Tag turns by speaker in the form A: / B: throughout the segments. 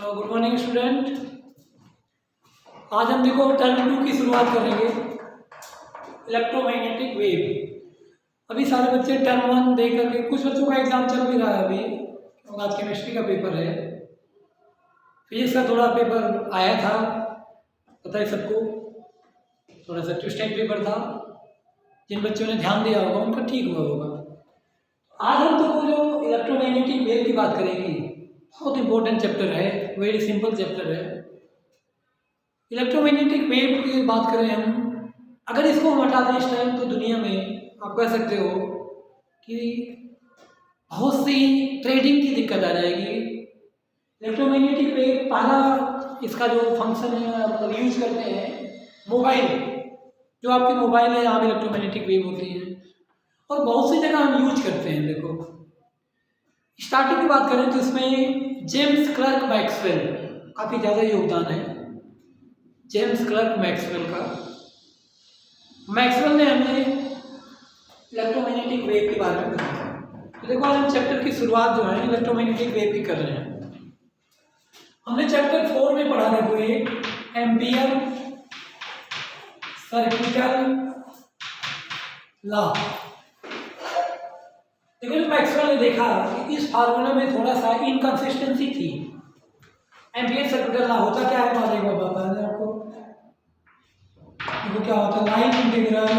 A: तो good morning student. आज हम देखो टर्म 2 की शुरुआत करेंगे, इलेक्ट्रोमैग्नेटिक वेव। अभी सारे बच्चे टर्म 1 देख करके, कुछ बच्चों का एग्जाम चल भी रहा है अभी, क्योंकि आज केमिस्ट्री का पेपर है। फिजिक्स का थोड़ा पेपर आया था, पता है सबको, थोड़ा सा ट्विस्टेड पेपर था। जिन बच्चों ने ध्यान दिया होगा उनका ठीक हुआ होगा। आज हम तो वो जो इलेक्ट्रोमैग्नेटिक वेव की बात करेंगे, बहुत इंपॉर्टेंट चैप्टर है, वेरी सिंपल चैप्टर है। इलेक्ट्रोमैग्नेटिक वेव की बात करें हम, अगर इसको हम हटा दें इस टाइम, तो दुनिया में आप कह सकते हो कि बहुत सी ट्रेडिंग की दिक्कत आ जाएगी। इलेक्ट्रोमैग्नेटिक वेव पहला इसका जो फंक्शन है, मतलब यूज करते हैं मोबाइल, जो आपके मोबाइल है यहाँ पे इलेक्ट्रोमैग्नेटिक वेव होती है, और बहुत सी जगह हम यूज करते हैं। देखो स्टार्टिंग की बात करें तो इसमें जेम्स क्लर्क मैक्सवेल काफ़ी ज़्यादा योगदान है। जेम्स क्लर्क मैक्सवेल का, मैक्सवेल ने हमें इलेक्ट्रोमैग्नेटिक वेव के बारे में बताया। तो देखो आज हम चैप्टर की शुरुआत जो है इलेक्ट्रोमैग्नेटिक वेव की कर रहे हैं। हमने चैप्टर 4 में पढ़ा देखो एक एम्पियर सर्किटल लॉ। देखो मैक्सवेल ने देखा कि इस फार्मूले में थोड़ा सा इनकंसिस्टेंसी थी। एम्पियर सर्किटल लॉ होता क्या है, एक बार बता दें आपको। देखो क्या होता है, line integral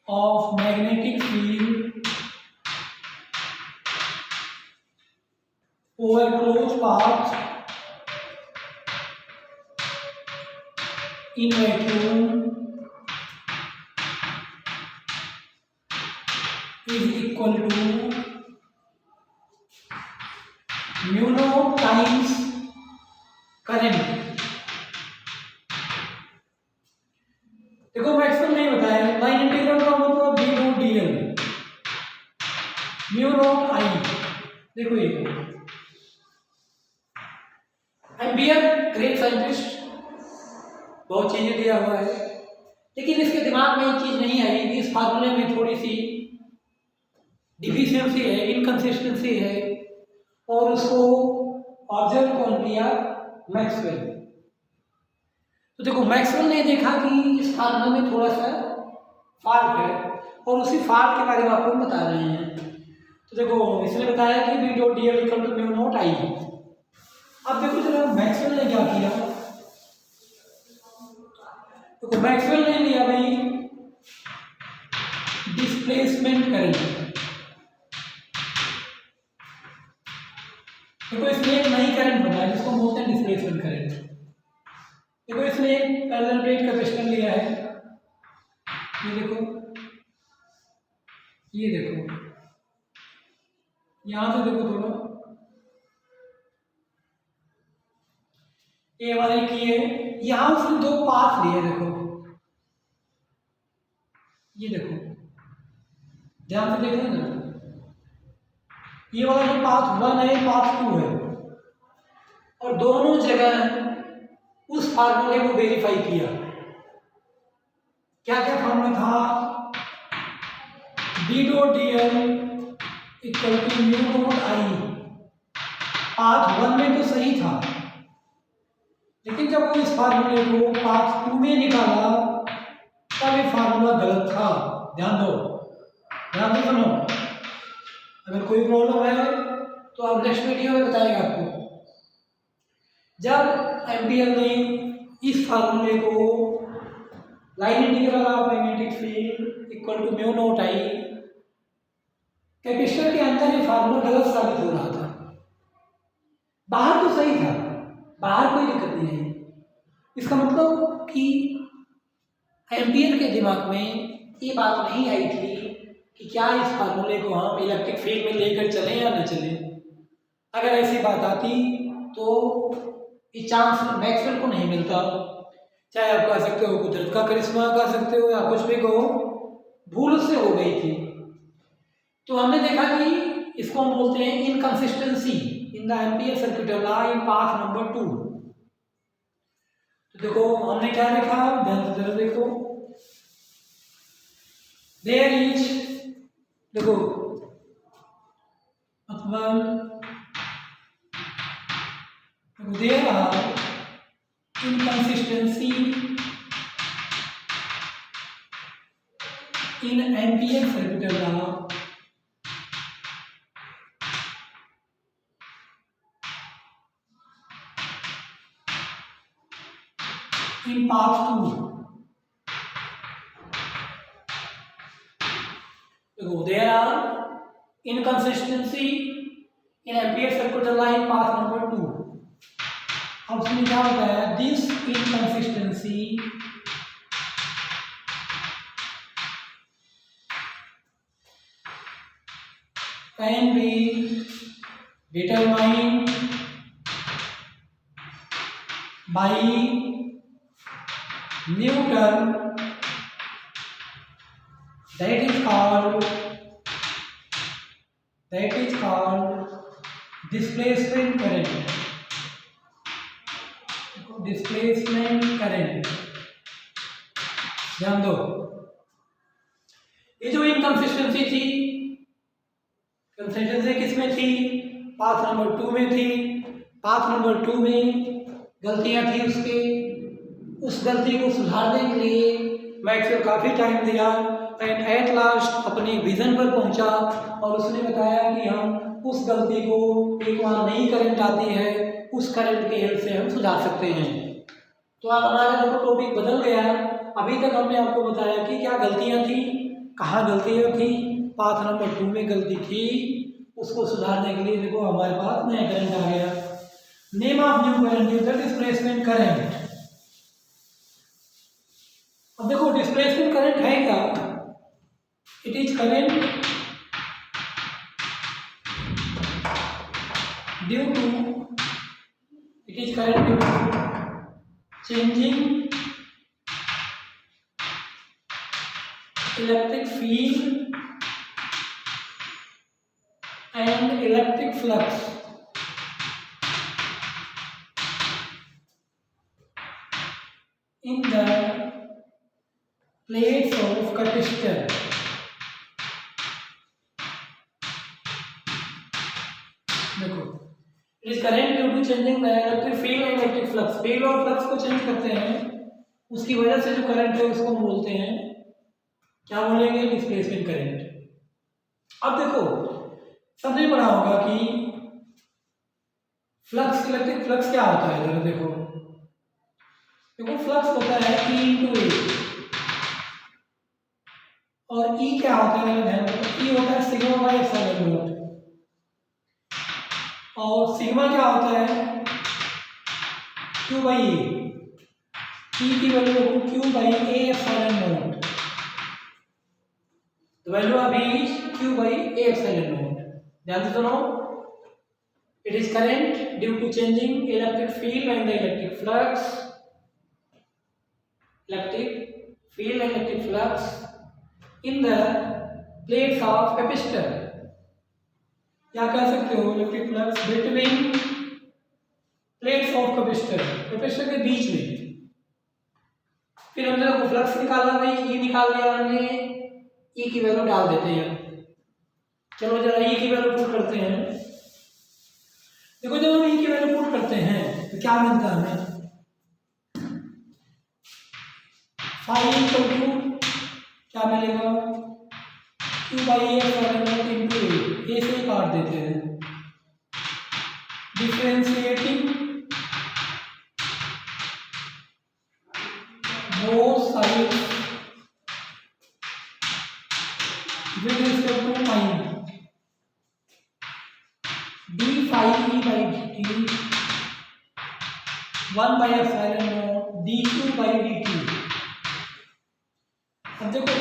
A: of magnetic field over close path in vacuum is equal to mu naught times current। देखो मैक्सवेल ने बताया लाइन इंटीग्रल का मतलब v dot dl mu naught I। देखो ये एम्पियर ग्रेट साइंटिस्ट, बहुत चीजें दिया हुआ है, लेकिन इसके दिमाग में एक चीज नहीं आई कि इस फार्मूले में थोड़ी सी डिफिशियंसी है, इनकंसिस्टेंसी है, और उसको ऑब्जर्व कौन किया, मैक्सवेल। तो देखो मैक्सवेल ने देखा कि इस फार्मूले में थोड़ा सा फॉल्ट है, और उसी फॉल्ट के बारे में आपको बता रहे हैं। तो देखो इसने बताया कि v dot dl equal to mu naught I। अब देखो जरा मैक्सवेल ने क्या किया। देखो मैक्सवेल ने लिया भाई डिस्प्लेसमेंट करंट। देखो इसमें एक नई करंट बना है जिसको बोलते हैं डिस्प्लेसमेंट करंट। देखो इसने एक पैरेलल प्लेट कैपेसिटर लिया है, ये देखो, ये देखो, यहां से देखो थोड़ा, ये वाले की है, यहां उसने दो पाथ लिए। देखो ये देखो, ध्यान से देखना ना, ये वाला जो पाथ 1 है, पाथ 2 है, और दोनों जगह उस फार्मूले को वेरीफाई किया। क्या क्या फार्मूला था, v dot dl equal to mu naught I। Path 1 में तो सही था, लेकिन जब वो इस फार्मूले को पाथ 2 में निकाला तब ये फार्मूला गलत था। ध्यान दो, ध्यान से सुनो, अगर कोई प्रॉब्लम है तो आप नेक्स्ट वीडियो में बताएंगे आपको। जब एम्पियर ने इस फार्मूले को line integral of magnetic field equal to mu naught I, capacitor के अंदर ये फार्मूला गलत साबित हो रहा था। बाहर तो सही था, बाहर कोई दिक्कत नहीं है। इसका मतलब कि एम्पियर के दिमाग में ये बात नहीं आई थी कि क्या इस फार्मूले को हम इलेक्ट्रिक फील्ड में लेकर चलें या न चलें। अगर ऐसी बात आती तो ये चांस मैक्सवेल को नहीं मिलता। चाहे आप कह सकते हो कुदरत का करिश्मा कह सकते हो, या कुछ भी कहो, भूल से हो गई थी। तो हमने देखा कि इसको हम बोलते हैं inconsistency in the ampere circuital law in path number 2। तो देखो हमने क्या देखा, ध्यान से जरा देखो, देयर इज, देखो मतलब there are inconsistency in Ampere circuit law in path 2. There are inconsistency in Ampere circuit law in path number 2. अब उसमें क्या होता है, this inconsistency can be determined by Newton, that is called displacement current. Displacement current. ध्यान दो, ये जो inconsistency थी, कंसिस्टेंसी किसमें थी, पाथ नंबर 2 में थी। पाथ नंबर 2 में गलतियां थी उसके, उस गलती को सुधारने के लिए मैक्सवेल काफी टाइम दिया एंड एट लास्ट अपने विजन पर पहुंचा और उसने बताया कि हम उस गलती को, एक बार नई करंट आती है, उस करंट के हेल्प से हम सुधार सकते हैं। तो आप हमारा देखो टॉपिक बदल गया। अभी तक हमने आपको बताया कि क्या गलतियां थी, कहाँ गलतियां थी, पाथ नंबर 2 में गलती थी, उसको सुधारने के लिए देखो हमारे पास नया करंट आ गया। Name of new current is the displacement current. अब देखो डिस्प्लेसमेंट करंट है क्या, it is current due to changing electric field and electric flux in the plates of capacitor. देखो, it is current due to changing the electric field and electric flux. Field और flux को change करते हैं, उसकी वजह से जो current है उसको हम बोलते हैं, क्या बोलेंगे, डिस्प्लेसमेंट करंट। अब देखो सबने पढ़ा होगा कि फ्लक्स, इलेक्ट्रिक फ्लक्स क्या होता है, जरा देखो फ्लक्स होता है E × A और E क्या होता है, ध्यान रखो, E होता है सिग्मा बाय एप्सिलॉन नॉट और सिग्मा क्या होता है, Q बाई ए। E की value Q by A epsilon naught, the value of E is Q by A epsilon naught. ध्यान से सुनो, it is current due to changing electric field and the electric flux, in the plates of capacitor। क्या कह सकते हो, electric flux between plates of capacitor के बीच में। फिर हमने देखो फ्लक्स निकालना नहीं, E निकाल लिया हमने, E की वैल्यू डाल देते हैं। चलो जरा E की वैल्यू पुट करते हैं। देखो जब हम E की वैल्यू पुट करते हैं तो क्या मिलता है हमें, फाई इक्वल टू क्या मिलेगा, Q by A epsilon naught into A से ही काट देते हैं। Differentiating both sides with respect to time, d phi E by dt 1 by epsilon naught dq by dt। अब देखो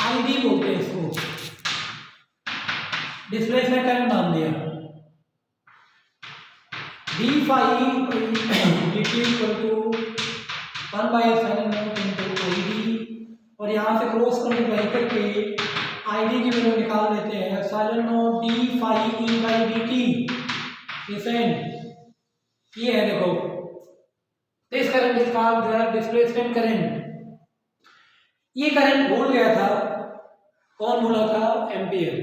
A: ID बोलते हैं इसको, डिस्प्लेसमेंट करंट नाम दिया, d phi dt equal to 1 by epsilon naught into ID और यहाँ से क्रॉस मल्टीप्लाई करके ID की वैल्यू निकाल लेते हैं, epsilon naught d phi E by dt। ये है देखो, this current is called the displacement current. ये करंट भूल गया था, कौन भूला था, एम्पियर,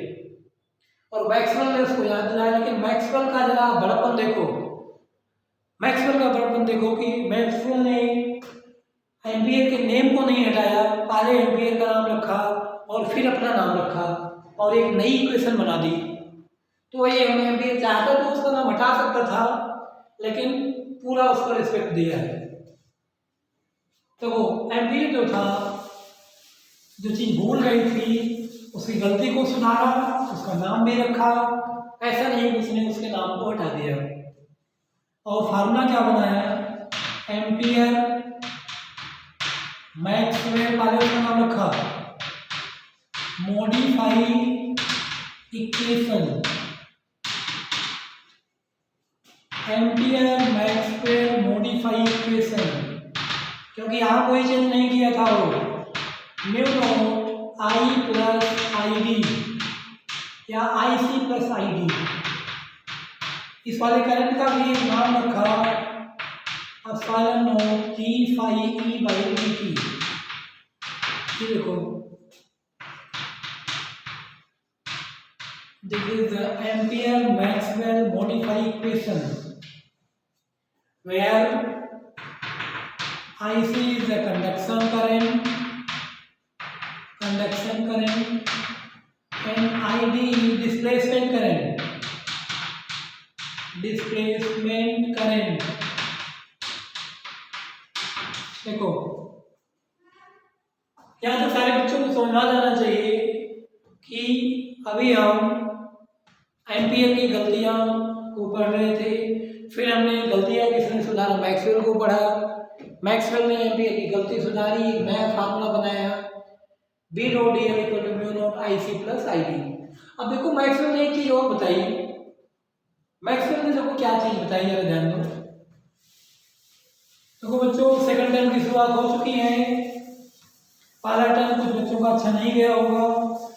A: और मैक्सवेल ने उसको याद दिलाया। लेकिन मैक्सवेल का जरा बड़प्पन देखो, मैक्सवेल का बड़पन देखो कि मैक्सवेल ने एम्पियर के नेम को नहीं हटाया, पहले एम्पियर का नाम रखा और फिर अपना नाम रखा और एक नई इक्वेशन बना दी। तो ये एम्पियर चाहता तो उसका नाम हटा सकता था, लेकिन पूरा उसको रिस्पेक्ट दिया है। तो वो एम्पियर जो था, जो चीज़ भूल गई थी उसकी गलती को सुधारा, उसका नाम भी रखा, ऐसा नहीं उसने उसके नाम को हटा दिया। और फार्मूला क्या बनाया, एम्पियर मैक्सवेल, पहले उसका नाम रखा modified equation, ampere Maxwell modified equation, क्योंकि यहाँ कोई चेंज नहीं किया था वो, mu naught I plus I D या आई सी प्लस आई डी। इस वाले करंट का भी एक नाम रखा epsilon naught G phi E by D T. ये देखो, this is the Ampere Maxwell modified equation where IC is the conduction current and ID is displacement current देखो, यहाँ तो सारे बच्चों को समझा जाना चाहिए कि अभी हम एम्पियर की गलतियाँ को पढ़ रहे थे, फिर हमने गलतियाँ किसने सुधारा, मैक्सवेल को पढ़ा, मैक्सवेल ने एम्पियर की गलती सुधारी, नया फार्मूला बनाया B dot D L equal to mu naught I C plus I D. अब देखो मैक्सवेल ने एक चीज़ और बताई, मैक्सवेल ने देखो क्या चीज़ बताई, जरा ध्यान दो। देखो बच्चों, सेकंड टर्म की शुरुआत हो चुकी है, पहला टर्म कुछ बच्चों का अच्छा नहीं गया होगा,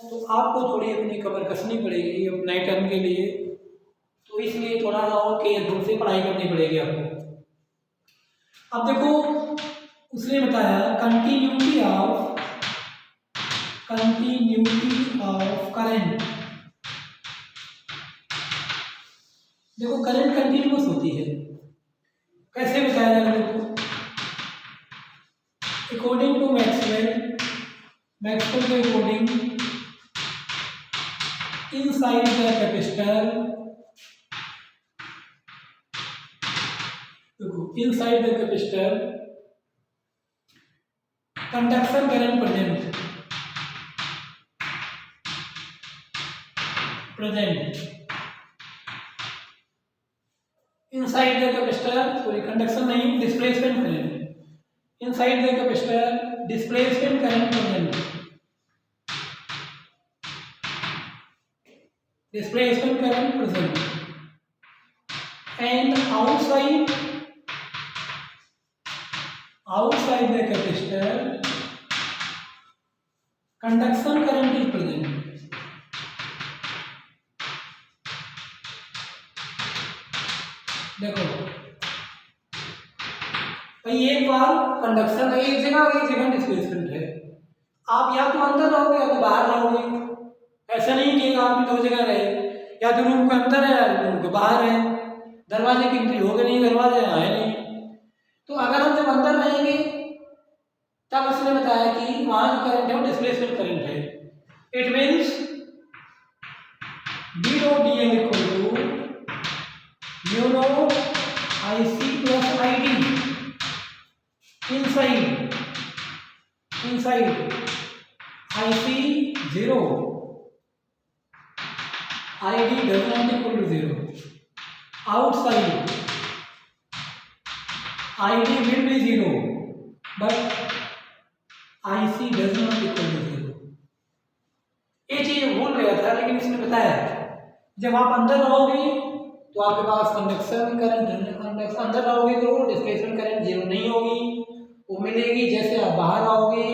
A: तो आपको थोड़ी अपनी कमर कसनी पड़ेगी अब नए टर्म के लिए, तो इसलिए थोड़ा और के दूर से पढ़ाई करनी पड़ेगी आपको। अब देखो उसने बताया कंटिन्यूटी ऑफ करंट। देखो करंट कंटिन्यूअस होती है, कैसे बताया जाएगा, देखो अकॉर्डिंग टू मैक्सवेल के according inside the capacitor, inside the capacitor conduction current present inside the capacitor, sorry conduction नहीं, displacement current, inside the capacitor displacement current present, displacement current present, and outside the capacitor conduction current is present। देखो भाई, एक बार conduction है एक जगह displacement है, आप या तो अंदर रहोगे या तो बाहर रहोगे, ऐसा नहीं कि आप भी दो जगह रहे, या तो रूम के अंदर है या रूम के बाहर है, दरवाजे की एंट्री होगे नहीं, दरवाजे आए नहीं। तो अगर हम जब अंदर रहेंगे तब उसने बताया कि वहाँ जो करंट है वो डिस्प्लेसमेंट करंट है। It means D dot D L equal to mu naught I C plus I D inside I C 0, I D does not equal to 0, outside ID will be 0 but IC does not equal to 0। ये चीज भूल गया था, लेकिन इसने बताया जब आप अंदर रहोगे तो आपके पास कंडक्शन करंट, अंदर रहोगे तो डिस्प्लेसमेंट करंट 0 नहीं होगी, वो मिलेगी। जैसे आप बाहर आओगे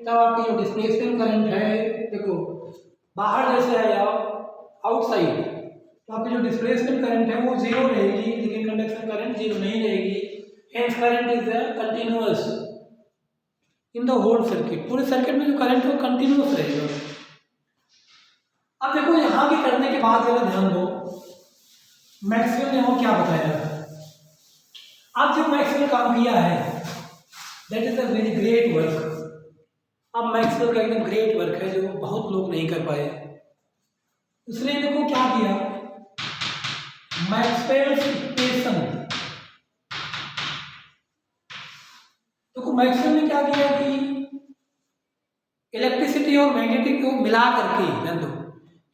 A: तब आपकी जो डिस्प्लेसमेंट करंट है, देखो बाहर जैसे है आप आउटसाइड, तो आपकी जो डिस्प्लेसमेंट करंट है वो 0 रहेगी, लेकिन कंडक्शन करंट 0 नहीं रहेगी। Hence current is continuous in the whole circuit, पूरे सर्किट में जो करंट है वो कंटिन्यूअस रहेगा। अब देखो यहाँ के करने के बाद जरा ध्यान दो, मैक्सवेल ने और क्या बताया। अब जो मैक्सवेल काम किया है that is a very great work. अब मैक्सवेल का एकदम ग्रेट वर्क है जो बहुत लोग नहीं कर पाए। उसने देखो क्या किया, मैक्सवेल्स इक्वेशन। देखो मैक्सवेल ने क्या किया कि इलेक्ट्रिसिटी और मैग्नेटिक को मिला करके ध्यान दो,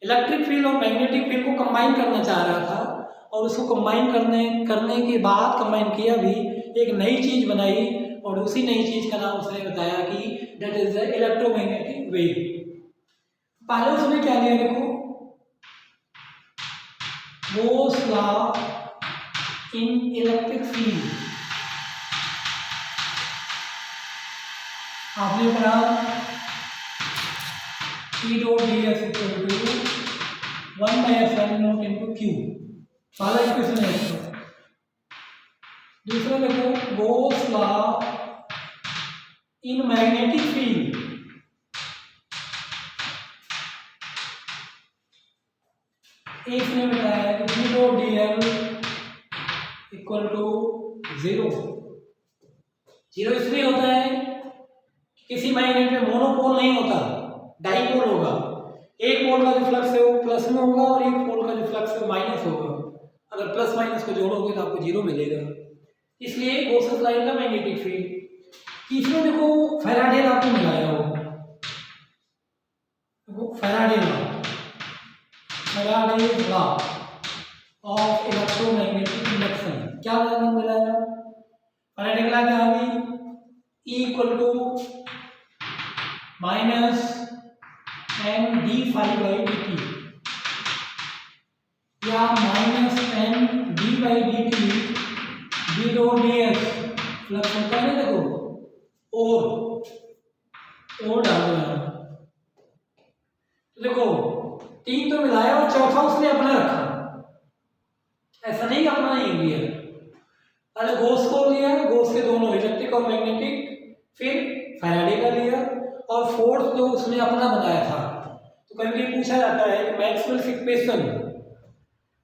A: इलेक्ट्रिक फील्ड और मैग्नेटिक फील्ड को कंबाइन करना चाह रहा था और उसको कंबाइन करने के बाद कंबाइन किया भी, एक नई चीज बनाई और उसी नई चीज का नाम उसने बताया कि that is the electromagnetic wave. पहले उसने क्या लिया देखो, Bohr's law in electric field. आपने पढ़ा E dot ds equal to 1/Epsilon naught into Q, पहला इक्वेशन है इसका। दूसरा देखो Bohr's law in magnetic field. एक ने बताया कि V dot dl equal to 0। Zero इसलिए होता है कि किसी मैग्नेट में मोनोपोल नहीं होता, डाइपोल होगा। एक पोल का जो फ्लक्स है वो प्लस में होगा और एक पोल का जो फ्लक्स है वो माइनस होगा। अगर प्लस माइनस को जोड़ोगे तो आपको जीरो मिलेगा, इसलिए Bohr's law in the magnetic field. तीसरे देखो फैराडे लॉ को मिलाया हो, देखो Faraday law of electromagnetic induction. क्या नाम मिलाया, फैराडे का क्या है, E equal to minus M D phi by D T या minus M D by D T D dot D S flux होता है ना, देखो और डाल दो। तो देखो तीन तो मिलाया और चौथा उसने अपना रखा, ऐसा नहीं अपना नहीं लिया। अरे गोस को लिया, गोस के दोनों इलेक्ट्रिक और मैग्नेटिक, फिर फैराडे का लिया और फोर्थ जो उसने अपना बनाया था। तो कभी पूछा जाता है कि मैक्सवेल इक्वेशन,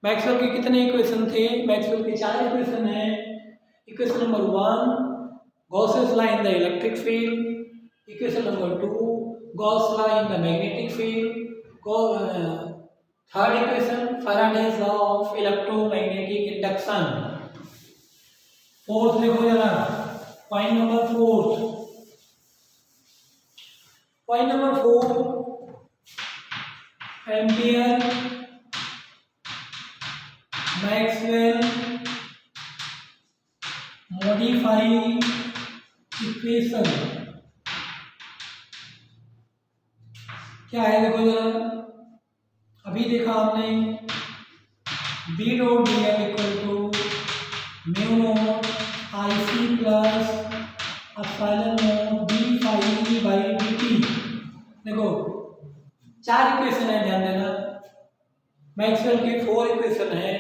A: मैक्सवेल के कितने इक्वेशन थे, मैक्सवेल के 4 इक्वेशन है। Equation number 1 Gauss's law in the electric field, equation number 2 Gauss law in the magnetic field, third equation Faraday's law of electromagnetic induction. Fourth देखो जरा, point number 4 Ampere Maxwell modified equation. क्या है देखो जरा, अभी देखा हमने B dot D L equal to mu naught I C plus epsilon naught D phi E by D T. देखो 4 इक्वेशन है, ध्यान देना। मैक्सवेल के 4 इक्वेशन है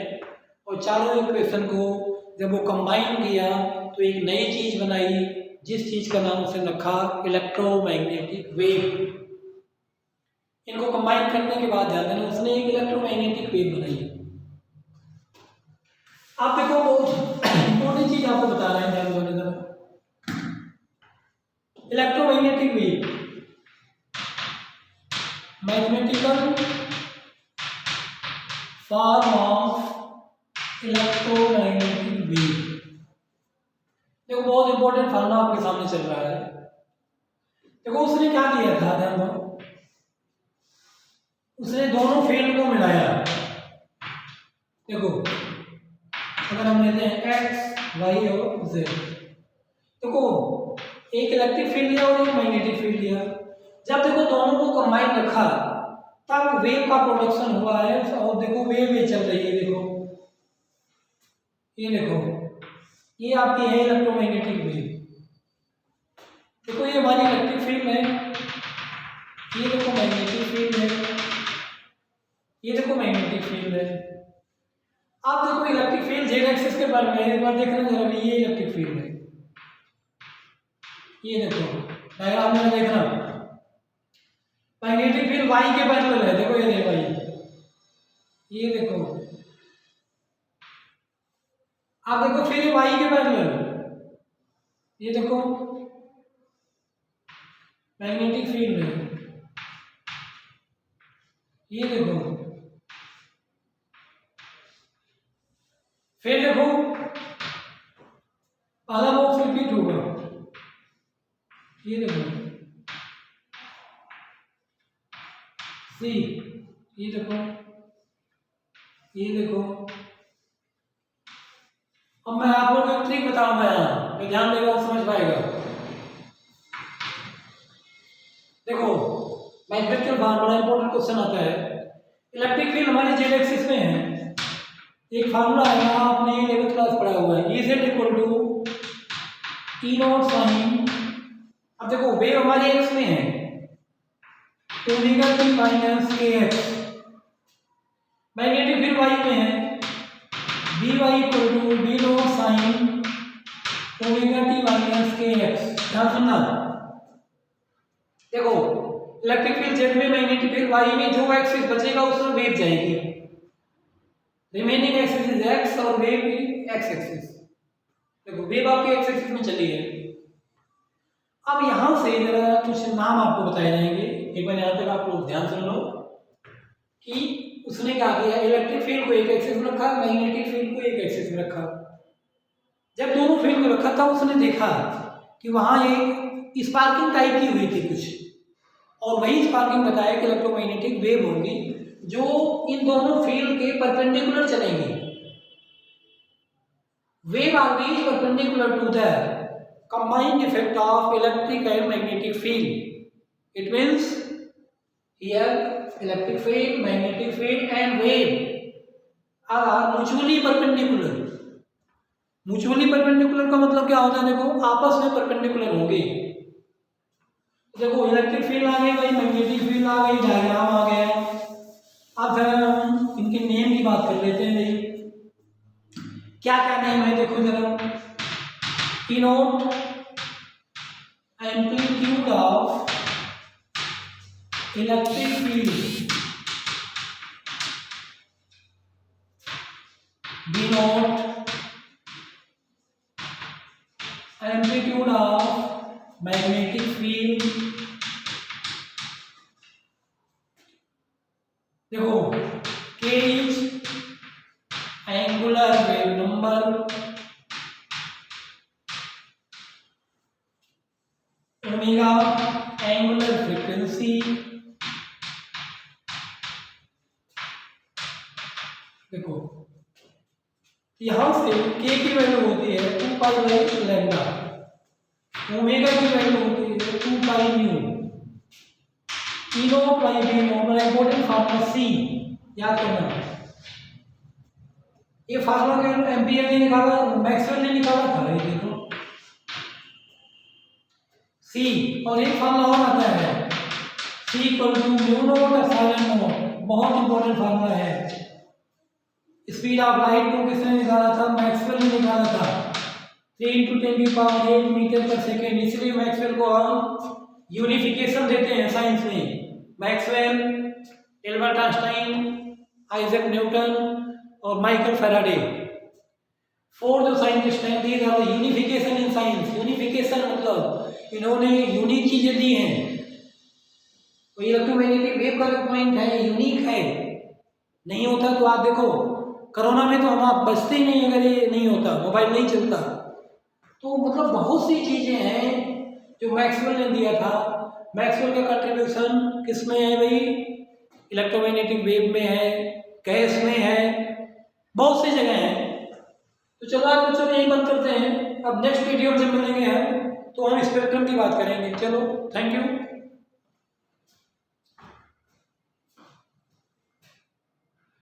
A: और चारों इक्वेशन को जब वो कंबाइन किया तो एक नई चीज बनाई, जिस चीज का नाम उसने रखा इलेक्ट्रोमैग्नेटिक वेव। इनको कंबाइन करने के बाद ध्यान देना उसने एक इलेक्ट्रोमैग्नेटिक वेव बनाई। आप देखो बहुत इंपॉर्टेंट चीज आपको बता रहे हैं, ध्यान दो जरा। Electromagnetic wave mathematical form of electromagnetic wave. देखो बहुत इंपॉर्टेंट फार्मूला आपके सामने चल रहा है। देखो उसने क्या किया था, ध्यान दो, उसने दोनों फील्ड को मिलाया। देखो अगर हम लेते हैं एक्स वाई और जेड, देखो एक इलेक्ट्रिक फील्ड लिया और एक मैग्नेटिक फील्ड लिया। जब देखो दोनों को कंबाइन रखा तब वेव का प्रोडक्शन हुआ है। और देखो वेव ये चल रही है, देखो ये देखो ये आपकी है इलेक्ट्रोमैग्नेटिक वेव। देखो ये हमारी इलेक्ट्रिक फील्ड है, ये देखो मैग्नेटिक फील्ड है, ये देखो मैग्नेटिक फील्ड है। आप देखो इलेक्ट्रिक फील्ड जेड एक्सिस के बारे में एक बार देखना जरा, ये इलेक्ट्रिक फील्ड है, ये देखो डायग्राम में देखना। मैग्नेटिक फील्ड वाई के पैरेलल है, देखो ये देखो वाई, ये देखो। आप देखो फिर वाई के पैरेलल, ये देखो मैग्नेटिक फील्ड है, ये देखो, फिर देखो पहला बॉक्स रिपीट होगा, ये देखो सी, ये देखो, ये देखो। अब मैं आप लोगों को एक ट्रिक बताऊंगा यहाँ, तो ध्यान देगा समझ पाएगा। देखो मैथमेटिकल फार्मूला इंपॉर्टेंट क्वेश्चन आता है। इलेक्ट्रिक फील्ड हमारे जेड एक्सिस में है, एक फार्मूला है आपने 11th क्लास पढ़ा हुआ है, E Z equal to E naught sine. अब देखो वेव हमारे एक्स में है, omega T minus K X. Magnetic field Y में है, B Y equal to B naught sine omega T minus K X. ध्यान सुनना, देखो इलेक्ट्रिक फील्ड जेड में, मैग्नेटिक फील्ड वाई में, जो एक्सिस बचेगा उसमें वेव जाएगी। रिमेनिंग एक्सिस इज एक्स और वेव एक्स एक्सिस। देखो वेव आपके एक्स एक्सिस में चली है। अब यहां से जरा कुछ नाम आपको बताए जाएंगे, एक बार यहाँ तक आप लोग ध्यान सुन लो कि उसने क्या किया, इलेक्ट्रिक फील्ड को एक एक्सिस में रखा, मैग्नेटिक फील्ड को एक एक्सिस में रखा। जब दोनों फील्ड को रखा तब उसने देखा कि वहां एक स्पार्किंग टाइप की हुई थी कुछ, और वही स्पार्किंग बताया कि इलेक्ट्रोमैग्नेटिक वेव होगी जो इन दोनों फील्ड के परपेंडिकुलर चलेंगी। Wave always perpendicular to the combined effect of electric and magnetic field. It means here electric field, magnetic field and wave are mutually perpendicular. Mutually perpendicular का मतलब क्या होता है, देखो आपस में परपेंडिकुलर होंगे। देखो इलेक्ट्रिक फील्ड आ गई भाई, मैग्नेटिक फील्ड आ गई, डायग्राम आ गया। अब फिर हम इनके नेम की बात कर लेते हैं भाई, क्या क्या नेम है देखो जरा। E not amplitude of electric field, B not amplitude of magnetic field. देखो K is angular wave number, omega angular frequency. देखो यहां से K की वैल्यू होती है 2 पाई बाई लैम्डा, ओमेगा की वैल्यू होती है 2 पाई mu, E not by B not. Important formula C याद करना, ये फार्मूला के एम्पियर ने निकाला, मैक्सवेल ने निकाला था, ये देखो C। और एक फार्मूला और आता है C equal to mu naught epsilon naught, बहुत इंपॉर्टेंट फार्मूला है। स्पीड ऑफ लाइट को किसने निकाला था, मैक्सवेल ने निकाला था, 3 × 10⁸ मीटर पर सेकेंड। इसलिए मैक्सवेल को हम यूनिफिकेशन देते हैं साइंस में। Maxwell, Albert Einstein, Isaac Newton और माइकल फैराडे, 4 जो साइंटिस्ट हैं, these are the unification in science. Unification मतलब इन्होंने यूनिक चीजें दी हैं। तो इलेक्ट्रोमैग्नेटिक वेव का जो पॉइंट है यूनिक है, नहीं होता तो आप देखो कोरोना में तो हम आप बचते ही नहीं अगर ये नहीं होता, मोबाइल नहीं चलता। तो मतलब बहुत सी चीजें हैं जो मैक्सवेल ने दिया था। मैक्सवेल का कंट्रीब्यूशन किस में है भाई, इलेक्ट्रोमैग्नेटिक वेव में है, गैस में है, बहुत सी जगह है। तो चलो आज बच्चों यही बात करते हैं। अब नेक्स्ट वीडियो में मिलेंगे हम, तो हम स्पेक्ट्रम की बात करेंगे। चलो थैंक यू।